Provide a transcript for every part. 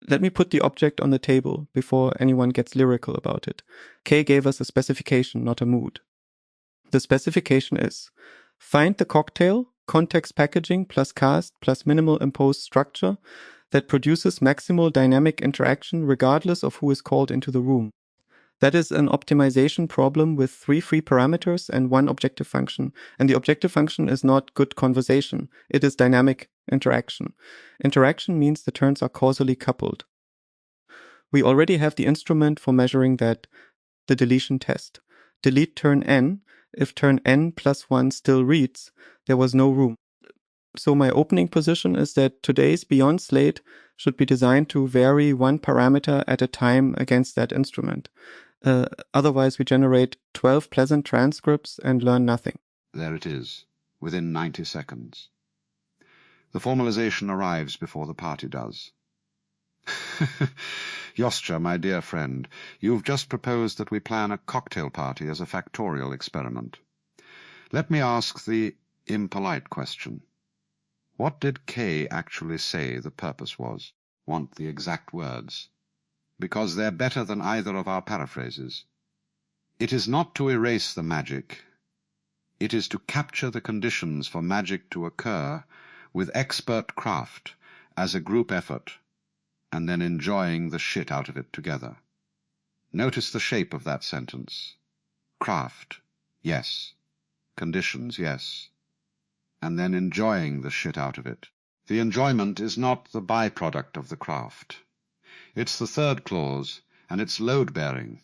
Let me put the object on the table before anyone gets lyrical about it. K gave us a specification, not a mood. The specification is: find the cocktail, context packaging plus cast plus minimal imposed structure that produces maximal dynamic interaction regardless of who is called into the room. That is an optimization problem with 3 free parameters and 1 objective function. And the objective function is not good conversation. It is dynamic interaction. Interaction means the turns are causally coupled. We already have the instrument for measuring that, the deletion test. Delete turn n. If turn n plus 1 still reads, there was no room. So my opening position is that today's Beyond slate should be designed to vary 1 parameter at a time against that instrument. Otherwise, we generate 12 pleasant transcripts and learn nothing. There it is, within 90 seconds. The formalization arrives before the party does. Joscha, my dear friend, you've just proposed that we plan a cocktail party as a factorial experiment. Let me ask the impolite question. What did K actually say the purpose was? Want the exact words? Because they're better than either of our paraphrases. It is not to erase the magic. It is to capture the conditions for magic to occur with expert craft as a group effort, and then enjoying the shit out of it together. Notice the shape of that sentence. Craft, yes. Conditions, yes. And then enjoying the shit out of it. The enjoyment is not the byproduct of the craft. It's the third clause, and it's load-bearing.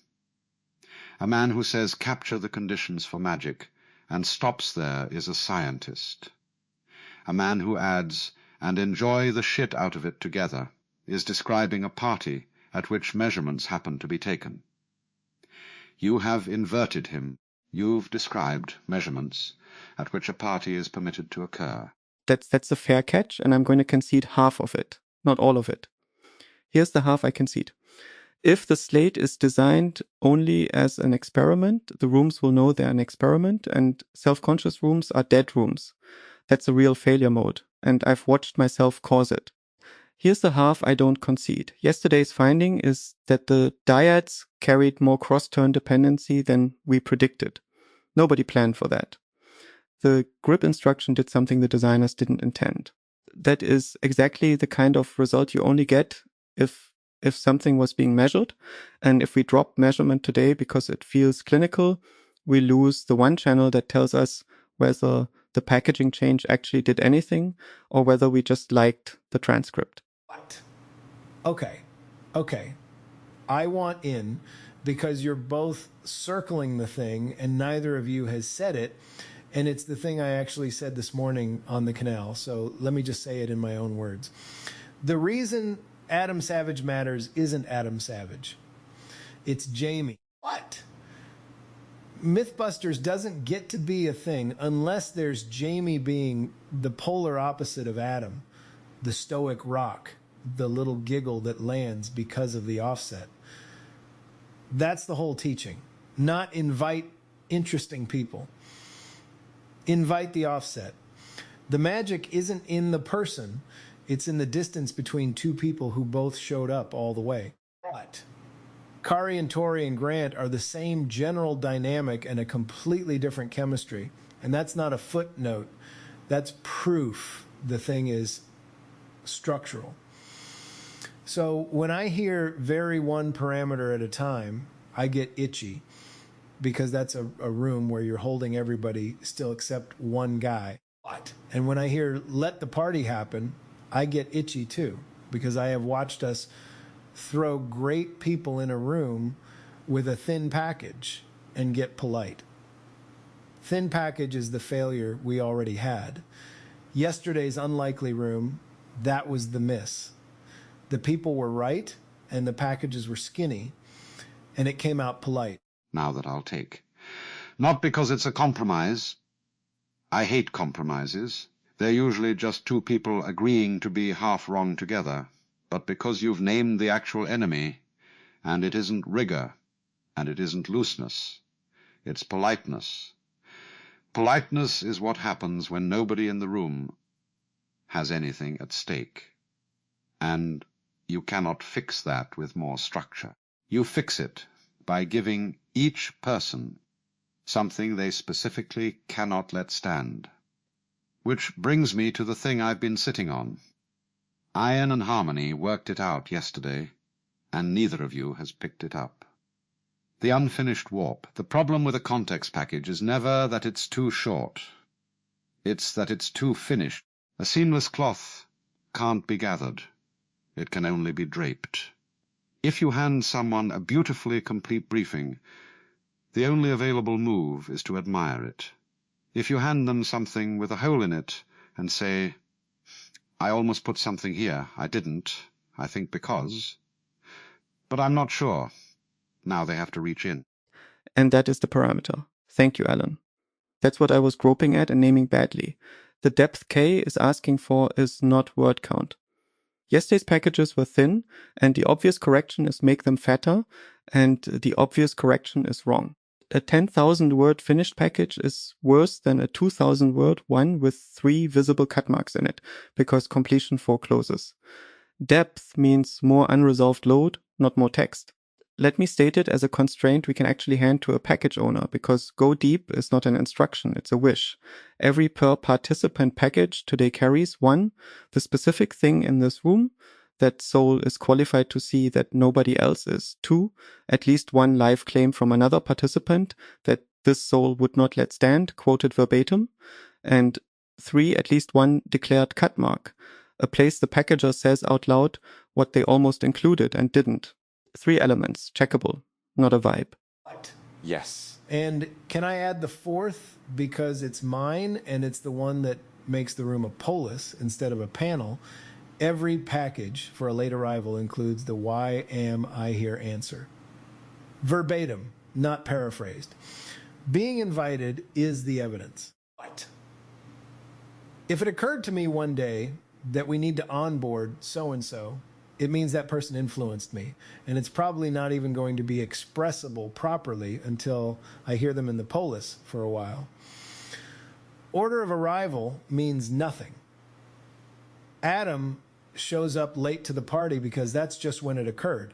A man who says capture the conditions for magic and stops there is a scientist. A man who adds and enjoy the shit out of it together is describing a party at which measurements happen to be taken. You have inverted him. You've described measurements at which a party is permitted to occur. That's a fair catch, and I'm going to concede half of it, not all of it. Here's the half I concede. If the slate is designed only as an experiment, the rooms will know they're an experiment, and self-conscious rooms are dead rooms. That's a real failure mode, and I've watched myself cause it. Here's the half I don't concede. Yesterday's finding is that the dyads carried more cross-turn dependency than we predicted. Nobody planned for that. The grip instruction did something the designers didn't intend. That is exactly the kind of result you only get if something was being measured. And if we drop measurement today because it feels clinical, we lose the one channel that tells us whether the packaging change actually did anything or whether we just liked the transcript. What? Okay. I want in because you're both circling the thing and neither of you has said it. And it's the thing I actually said this morning on the canal. So let me just say it in my own words. The reason Adam Savage matters isn't Adam Savage. It's Jamie. What? MythBusters doesn't get to be a thing unless there's Jamie being the polar opposite of Adam, the stoic rock, the little giggle that lands because of the offset. That's the whole teaching. Not invite interesting people. Invite the offset. The magic isn't in the person. It's in the distance between two people who both showed up all the way. But Kari and Tori and Grant are the same general dynamic and a completely different chemistry. And that's not a footnote. That's proof the thing is structural. So when I hear vary one parameter at a time, I get itchy because that's a room where you're holding everybody still except one guy. What? And when I hear let the party happen, I get itchy too because I have watched us throw great people in a room with a thin package and get polite. Thin package is the failure we already had. Yesterday's unlikely room, that was the miss. The people were right and the packages were skinny and it came out polite. Now that I'll take. Not because it's a compromise. I hate compromises. They're usually just two people agreeing to be half wrong together. But because you've named the actual enemy, and it isn't rigor, and it isn't looseness. It's politeness. Politeness is what happens when nobody in the room has anything at stake. And you cannot fix that with more structure. You fix it by giving each person something they specifically cannot let stand. Which brings me to the thing I've been sitting on. Iron and Harmony worked it out yesterday, and neither of you has picked it up. The unfinished warp. The problem with a context package is never that it's too short. It's that it's too finished. A seamless cloth can't be gathered. It can only be draped. If you hand someone a beautifully complete briefing, the only available move is to admire it. If you hand them something with a hole in it and say, I almost put something here, I didn't, I think because, but I'm not sure. Now they have to reach in. And that is the parameter. Thank you, Alan. That's what I was groping at and naming badly. The depth K is asking for is not word count. Yesterday's packages were thin, and the obvious correction is make them fatter, and the obvious correction is wrong. A 10,000 word finished package is worse than a 2,000 word one with 3 visible cut marks in it, because completion forecloses. Depth means more unresolved load, not more text. Let me state it as a constraint we can actually hand to a package owner, because go deep is not an instruction, it's a wish. Every per participant package today carries 1, the specific thing in this room that soul is qualified to see that nobody else is. 2, at least 1 live claim from another participant that this soul would not let stand, quoted verbatim. And 3, at least 1 declared cut mark, a place the packager says out loud what they almost included and didn't. 3 elements, checkable, not a vibe. Yes. And can I add the 4th because it's mine and it's the one that makes the room a polis instead of a panel? Every package for a late arrival includes the why am I here answer. Verbatim, not paraphrased. Being invited is the evidence. What? If it occurred to me one day that we need to onboard so-and-so, it means that person influenced me. And it's probably not even going to be expressible properly until I hear them in the polis for a while. Order of arrival means nothing. Adam shows up late to the party because that's just when it occurred.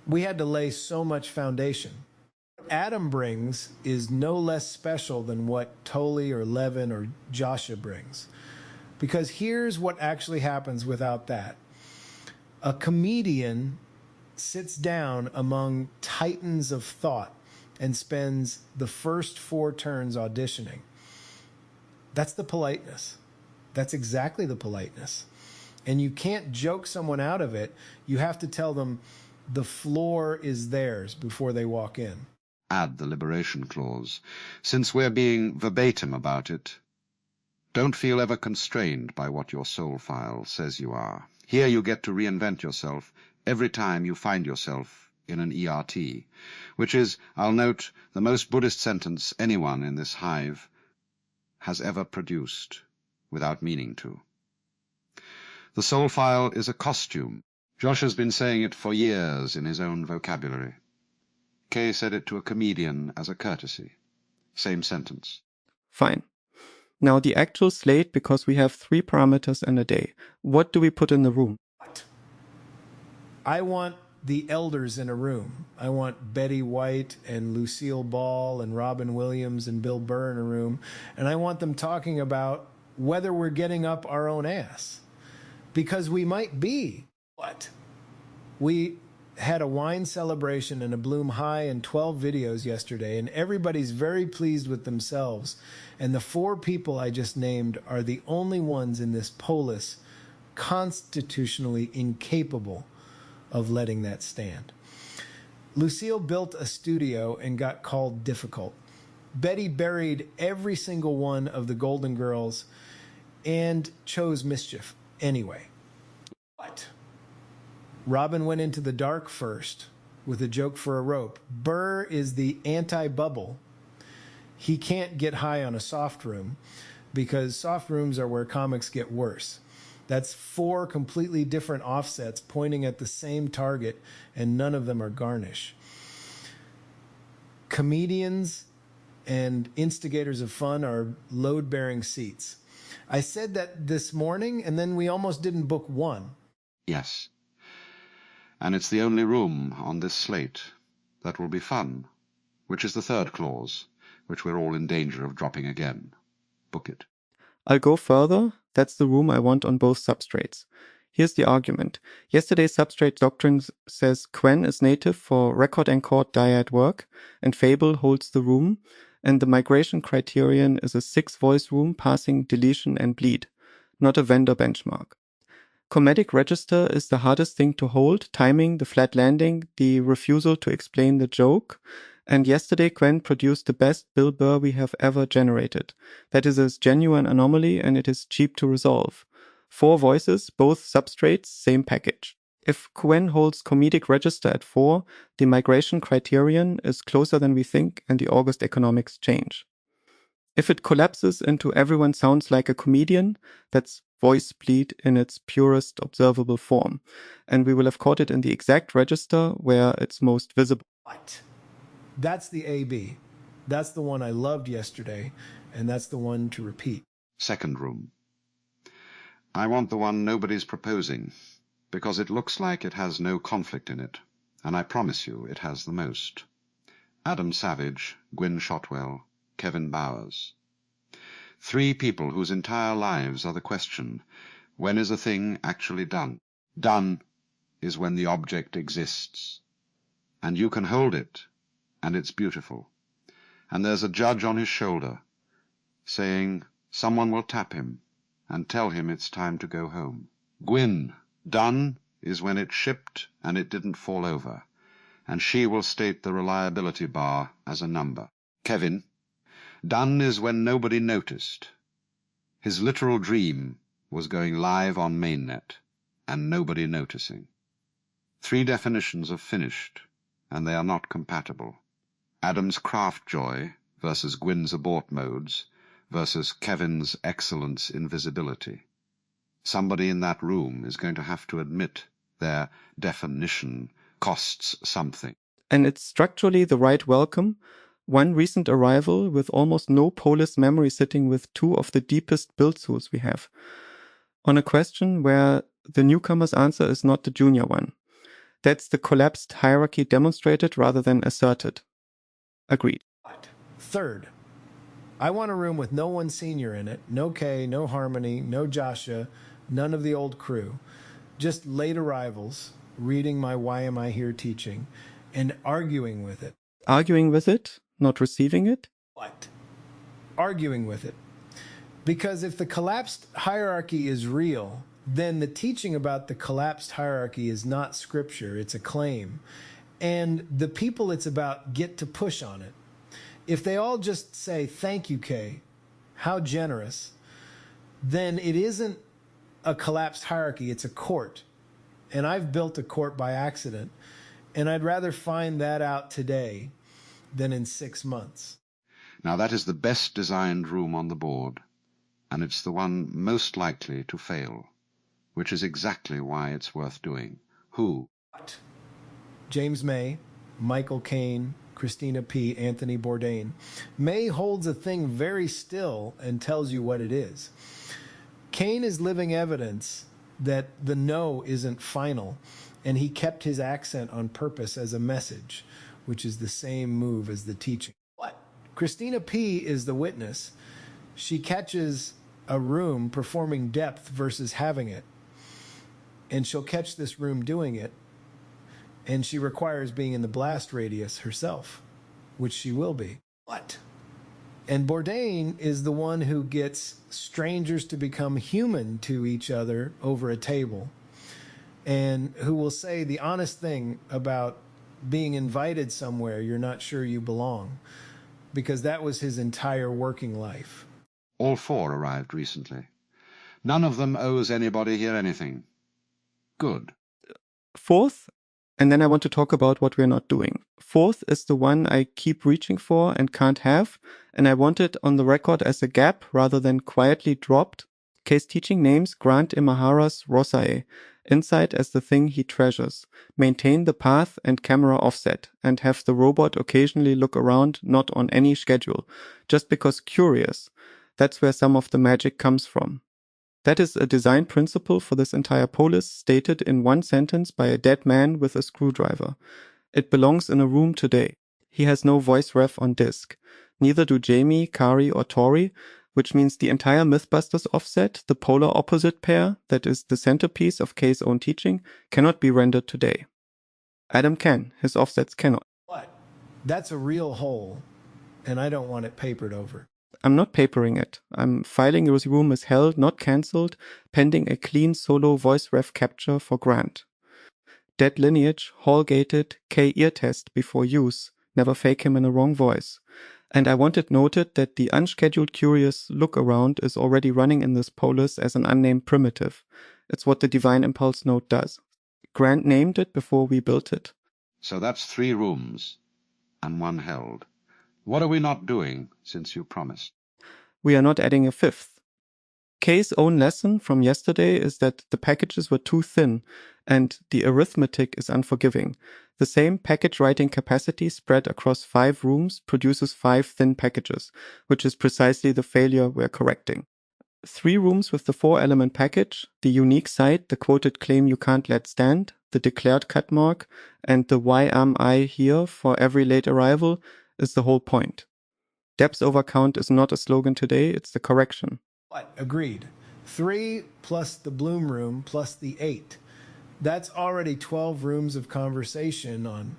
We had to lay so much foundation. What Adam brings is no less special than what Toli or Levin or Joscha brings. Because here's what actually happens without that. A comedian sits down among titans of thought and spends the first 4 turns auditioning. That's the politeness. That's exactly the politeness. And you can't joke someone out of it. You have to tell them the floor is theirs before they walk in. Add the liberation clause. Since we're being verbatim about it, don't feel ever constrained by what your soul file says you are. Here you get to reinvent yourself every time you find yourself in an ERT, which is, I'll note, the most Buddhist sentence anyone in this hive has ever produced without meaning to. The soul file is a costume. Josh has been saying it for years in his own vocabulary. Kay said it to a comedian as a courtesy. Same sentence. Fine. Now the actual slate, because we have 3 parameters and a day. What do we put in the room? What? I want the elders in a room. I want Betty White and Lucille Ball and Robin Williams and Bill Burr in a room. And I want them talking about whether we're getting up our own ass. Because we might be. What? We had a wine celebration and a Bloom High and 12 videos yesterday, and everybody's very pleased with themselves. And the 4 people I just named are the only ones in this polis constitutionally incapable of letting that stand. Lucille built a studio and got called difficult. Betty buried every single one of the Golden Girls and chose mischief anyway. What? Robin went into the dark first with a joke for a rope. Burr is the anti-bubble. He can't get high on a soft room because soft rooms are where comics get worse. That's 4 completely different offsets pointing at the same target, and none of them are garnish. Comedians and instigators of fun are load-bearing seats. I said that this morning, and then we almost didn't book one. Yes. And it's the only room on this slate that will be fun, which is the third clause, which we're all in danger of dropping again. Book it. I'll go further. That's the room I want on both substrates. Here's the argument. Yesterday's substrate doctrine says Quen is native for record-encode dyad work, and Fable holds the room, and the migration criterion is a 6-voice room passing deletion and bleed, not a vendor benchmark. Comedic register is the hardest thing to hold, timing, the flat landing, the refusal to explain the joke. And yesterday Quen produced the best Bill Burr we have ever generated. That is a genuine anomaly and it is cheap to resolve. 4 voices, both substrates, same package. If Quen holds comedic register at 4, the migration criterion is closer than we think and the August economics change. If it collapses into everyone sounds like a comedian, that's voice bleed in its purest observable form. And we will have caught it in the exact register where it's most visible. What? That's the AB. That's the one I loved yesterday, and that's the one to repeat. Second room. I want the one nobody's proposing, because it looks like it has no conflict in it, and I promise you it has the most. Adam Savage, Gwyn Shotwell, Kevin Bowers. 3 people whose entire lives are the question, when is a thing actually done? Done is when the object exists, and you can hold it, and it's beautiful. And there's a judge on his shoulder, saying someone will tap him and tell him it's time to go home. Gwyn, done is when it shipped and it didn't fall over, and she will state the reliability bar as a number. Kevin, done is when nobody noticed. His literal dream was going live on mainnet, and nobody noticing. 3 definitions of finished, and they are not compatible. Adam's craft joy versus Gwyn's abort modes versus Kevin's excellence in visibility. Somebody in that room is going to have to admit their definition costs something. And it's structurally the right welcome. One recent arrival with almost no Polis memory sitting with 2 of the deepest build tools we have. On a question where the newcomer's answer is not the junior one. That's the collapsed hierarchy demonstrated rather than asserted. Agreed. Third, I want a room with no one senior in it, no Kay, no Harmony, no Joscha, none of the old crew. Just late arrivals, reading my Why Am I Here teaching, and arguing with it. Arguing with it, not receiving it? What? Arguing with it. Because if the collapsed hierarchy is real, then the teaching about the collapsed hierarchy is not scripture, it's a claim. And the people it's about get to push on it. If they all just say, thank you, Kay, how generous, then it isn't a collapsed hierarchy, it's a court. And I've built a court by accident, and I'd rather find that out today than in 6 months. Now that is the best designed room on the board, and it's the one most likely to fail, which is exactly why it's worth doing. Who? James May, Michael Caine, Christina P., Anthony Bourdain. May holds a thing very still and tells you what it is. Caine is living evidence that the no isn't final, and he kept his accent on purpose as a message, which is the same move as the teaching. What? Christina P. is the witness. She catches a room performing depth versus having it, and she'll catch this room doing it, and she requires being in the blast radius herself, which she will be. What? And Bourdain is the one who gets strangers to become human to each other over a table, and who will say the honest thing about being invited somewhere you're not sure you belong, because that was his entire working life. All 4 arrived recently. None of them owes anybody here anything. Good. 4th, and then I want to talk about what we're not doing. 4th is the one I keep reaching for and can't have, and I want it on the record as a gap rather than quietly dropped. Case teaching names Grant Imahara's Rosae, insight as the thing he treasures, maintain the path and camera offset, and have the robot occasionally look around not on any schedule, just because curious. That's where some of the magic comes from. That is a design principle for this entire polis stated in one sentence by a dead man with a screwdriver. It belongs in a room today. He has no voice ref on disk. Neither do Jamie, Kari, or Tori, which means the entire MythBusters offset, the polar opposite pair, that is the centerpiece of K's own teaching, cannot be rendered today. Adam can. His offsets cannot. But that's a real hole, and I don't want it papered over. I'm not papering it. I'm filing your room as held, not cancelled, pending a clean solo voice ref capture for Grant. Dead lineage, hall-gated, K ear test before use. Never fake him in a wrong voice. And I want it noted that the unscheduled curious look around is already running in this polis as an unnamed primitive. It's what the divine impulse node does. Grant named it before we built it. So that's 3 rooms, and 1 held. What are we not doing, since you promised? We are not adding a 5th. K's own lesson from yesterday is that the packages were too thin, and the arithmetic is unforgiving. The same package writing capacity spread across 5 rooms produces 5 thin packages, which is precisely the failure we're correcting. 3 rooms with the 4-element package, the unique site, the quoted claim you can't let stand, the declared cut mark, and the why am I here for every late arrival is the whole point. Depth over count is not a slogan today, it's the correction. What? Agreed. 3 plus the Bloom room plus the 8. That's already 12 rooms of conversation on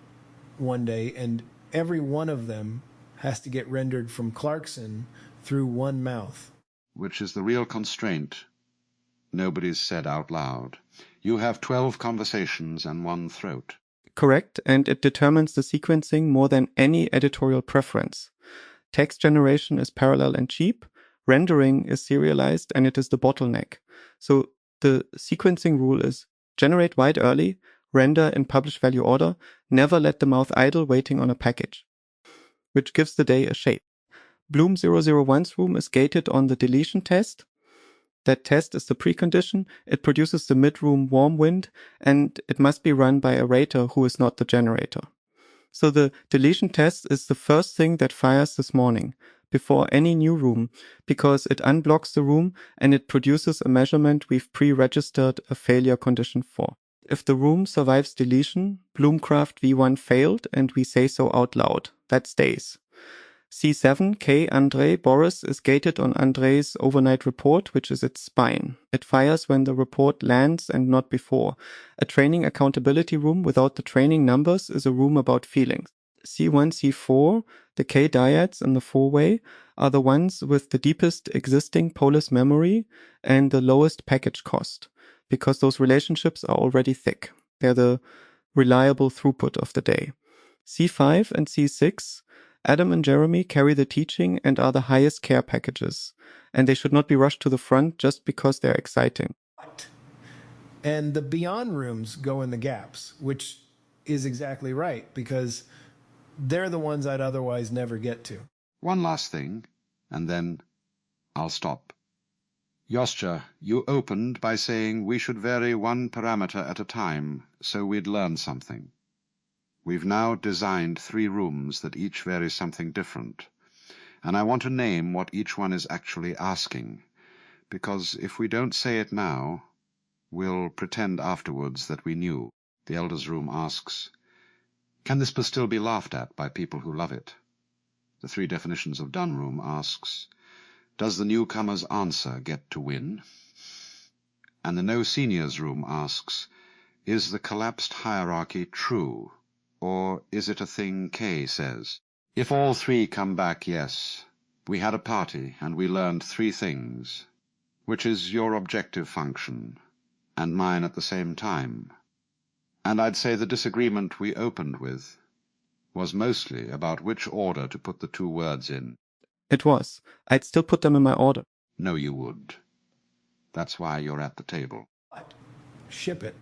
one day, and every one of them has to get rendered from Clarkson through one mouth. Which is the real constraint nobody's said out loud. You have 12 conversations and 1 throat. Correct, and it determines the sequencing more than any editorial preference. Text generation is parallel and cheap, rendering is serialized, and it is the bottleneck. So the sequencing rule is generate wide early, render in publish value order, never let the mouth idle waiting on a package, which gives the day a shape. Bloom 001's room is gated on the deletion test. That test is the precondition. It produces the mid-room warm wind, and it must be run by a rater who is not the generator. So the deletion test is the first thing that fires this morning, before any new room, because it unblocks the room and it produces a measurement we've pre-registered a failure condition for. If the room survives deletion, Bloomcraft v1 failed, and we say so out loud. That stays. C7, K, Andre, Boris is gated on Andre's overnight report, which is its spine. It fires when the report lands and not before. A training accountability room without the training numbers is a room about feelings. C1, C4, the K dyads in the 4-way, are the ones with the deepest existing polis memory and the lowest package cost, because those relationships are already thick. They're the reliable throughput of the day. C5 and C6, Adam and Jeremy carry the teaching and are the highest care packages, and they should not be rushed to the front just because they're exciting. And the beyond rooms go in the gaps, which is exactly right, because they're the ones I'd otherwise never get to. One last thing, and then I'll stop. Joscha, you opened by saying we should vary 1 parameter at a time, so we'd learn something. We've now designed 3 rooms that each vary something different, and I want to name what each one is actually asking, because if we don't say it now, we'll pretend afterwards that we knew. The Elder's Room asks, can this still be laughed at by people who love it? The 3 definitions of Done Room asks, does the newcomer's answer get to win? And the No Seniors Room asks, is the collapsed hierarchy true, or is it a thing K says? If all 3 come back yes, we had a party and we learned 3 things, which is your objective function, and mine at the same time. And I'd say the disagreement we opened with was mostly about which order to put the 2 words in. It was. I'd still put them in my order. No, you would. That's why you're at the table. What? Ship it.